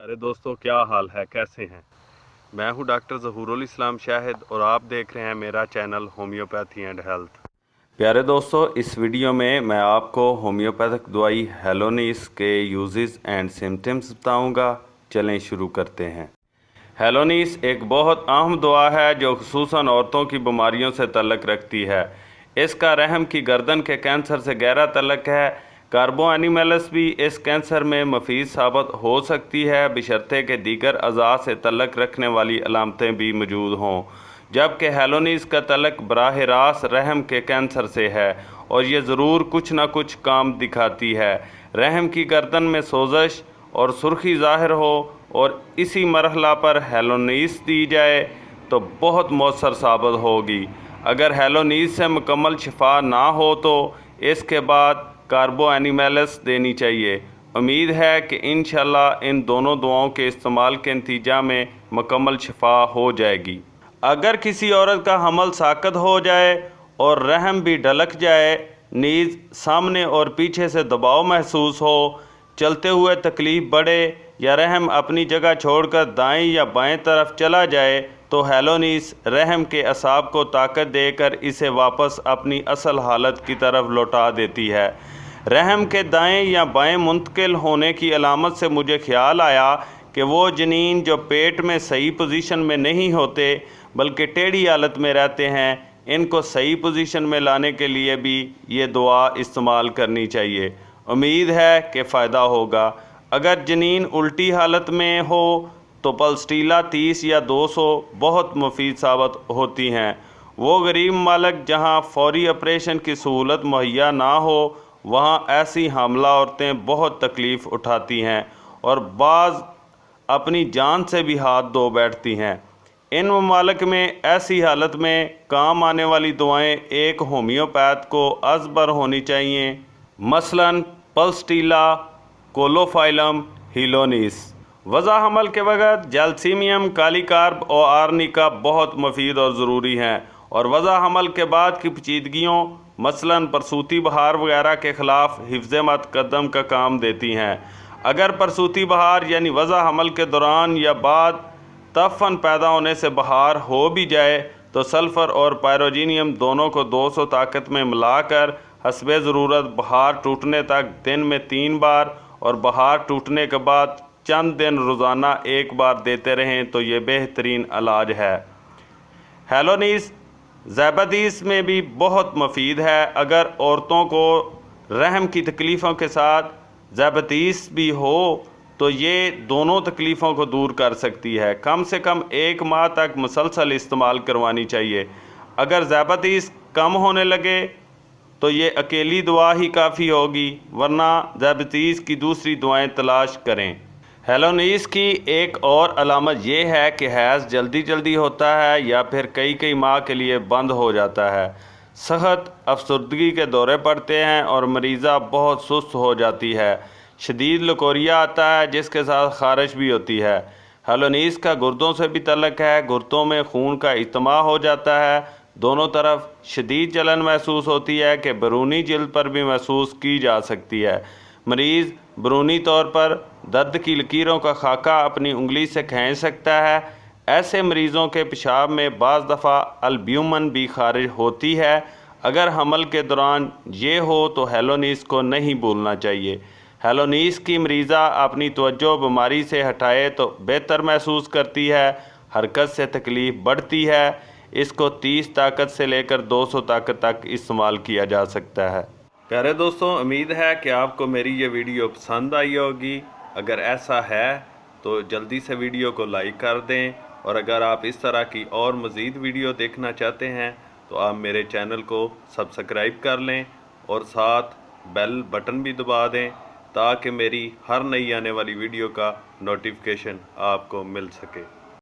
अरे दोस्तों, क्या हाल है, कैसे हैं। मैं हूं डॉक्टर ज़हूरुल इस्लाम शाहिद और आप देख रहे हैं मेरा चैनल होम्योपैथी एंड हेल्थ। प्यारे दोस्तों, इस वीडियो में मैं आपको होम्योपैथिक दवाई हेलोनिस के यूजेस एंड सिम्टम्स बताऊंगा। चलें शुरू करते हैं। हेलोनिस एक बहुत अहम दवा है जो खुसूसन औरतों की बीमारियों से तल्लक रखती है। इसका रहम की गर्दन के कैंसर से गहरा तल्लक है। कार्बो एनिमलस भी इस कैंसर में मफीद साबित हो सकती है, बशर्ते के दीगर अज़ा से तल्लक रखने वाली अलामतें भी मौजूद हों। जबकि हेलोनिस का तल्लक बराह रास्त रहम के कैंसर से है और ये ज़रूर कुछ ना कुछ काम दिखाती है। रहम की गर्दन में सोजश और सुर्खी ज़ाहिर हो और इसी मरहला पर हेलोनिस दी जाए तो बहुत मौसर साबित होगी। अगर हेलोनिस से मुकम्मल शिफा ना हो तो इसके बाद कार्बो एनिमलस देनी चाहिए। उम्मीद है कि इंशाल्लाह इन दोनों दवाओं के इस्तेमाल के नतीजा में मुकम्मल शिफा हो जाएगी। अगर किसी औरत का हमल साकत हो जाए और रहम भी ढलक जाए, नीज़ सामने और पीछे से दबाव महसूस हो, चलते हुए तकलीफ़ बढ़े या रहम अपनी जगह छोड़कर दाएं या बाएं तरफ चला जाए तो हेलोनिस रहम के असाब को ताकत देकर इसे वापस अपनी असल हालत की तरफ लौटा देती है। रहम के दाएं या बाएं मुंतकिल होने की अलामत से मुझे ख्याल आया कि वो जनीन जो पेट में सही पोजीशन में नहीं होते बल्कि टेढ़ी हालत में रहते हैं, इनको सही पोजीशन में लाने के लिए भी ये दुआ इस्तेमाल करनी चाहिए। उम्मीद है कि फ़ायदा होगा। अगर जनीन उल्टी हालत में हो तो पल्स्टीला 30 या 200 बहुत मुफीद साबित होती हैं। वो गरीब मालिक जहां फौरी ऑपरेशन की सहूलत मुहैया ना हो, वहां ऐसी हामला औरतें बहुत तकलीफ़ उठाती हैं और बाज़ अपनी जान से भी हाथ धो बैठती हैं। इन ममालिक में ऐसी हालत में काम आने वाली दवाएं एक होम्योपैथ को अज़बर होनी चाहिए, मसलन पल्स्टीला, कोलोफाइलम, हीलोनिस। वज़ा हमल के वक़्त जैल्सीमियम, काली कार्ब और आर्निका बहुत मुफीद और ज़रूरी हैं और वज़ा हमल के बाद की पेचीदगियों मसलन प्रसूती बहार वगैरह के ख़िलाफ़ हिफ्ज़ मुक़द्दम का काम देती हैं। अगर प्रसूती बहार यानी वज़ा हमल के दौरान या बाद तफ़न पैदा होने से बहार हो भी जाए तो सल्फ़र और पायरोजीनियम दोनों को 200 ताकत में मिलाकर हस्बे ज़रूरत बहार टूटने तक दिन में 3 बार और बहार टूटने के बाद चंद दिन रोज़ाना 1 बार देते रहें तो ये बेहतरीन इलाज है। हेलोनिस ज़ैबातीस में भी बहुत मुफीद है। अगर औरतों को रहम की तकलीफ़ों के साथ ज़ैबातीस भी हो तो ये दोनों तकलीफ़ों को दूर कर सकती है। कम से कम 1 माह तक मुसलसल इस्तेमाल करवानी चाहिए। अगर ज़ैबातीस कम होने लगे तो ये अकेली दवा ही काफ़ी होगी, वरना ज़ैबातीस की दूसरी दवाएं तलाश करें। हेलोनिस की एक और अलामत ये है कि हैज़ जल्दी होता है या फिर कई माह के लिए बंद हो जाता है। सख्त अफसरदगी के दौरे पड़ते हैं और मरीज़ा बहुत सुस्त हो जाती है। शदीद लकोरिया आता है जिसके साथ खारिश भी होती है। हेलोनिस का गुर्दों से भी तल्लक है। गुर्दों में खून का इज्तिमा हो जाता है। दोनों तरफ शदीद जलन महसूस होती है कि बैरूनी जिल्द पर भी महसूस की जा सकती है। मरीज़ बैरूनी तौर पर दर्द की लकीरों का खाका अपनी उंगली से खींच सकता है। ऐसे मरीज़ों के पेशाब में बाज़ दफ़ा अल्ब्यूमन भी खारिज होती है। अगर हमल के दौरान ये हो तो हेलोनिस को नहीं भूलना चाहिए। हेलोनिस की मरीज़ा अपनी तवज्जो बीमारी से हटाए तो बेहतर महसूस करती है। हरकत से तकलीफ़ बढ़ती है। इसको 30 ताकत से लेकर 200 ताकत तक इस्तेमाल किया जा सकता है। प्यारे दोस्तों, उम्मीद है कि आपको मेरी ये वीडियो पसंद आई होगी। अगर ऐसा है तो जल्दी से वीडियो को लाइक कर दें और अगर आप इस तरह की और मज़ीद वीडियो देखना चाहते हैं तो आप मेरे चैनल को सब्सक्राइब कर लें और साथ बेल बटन भी दबा दें ताकि मेरी हर नई आने वाली वीडियो का नोटिफिकेशन आपको मिल सके।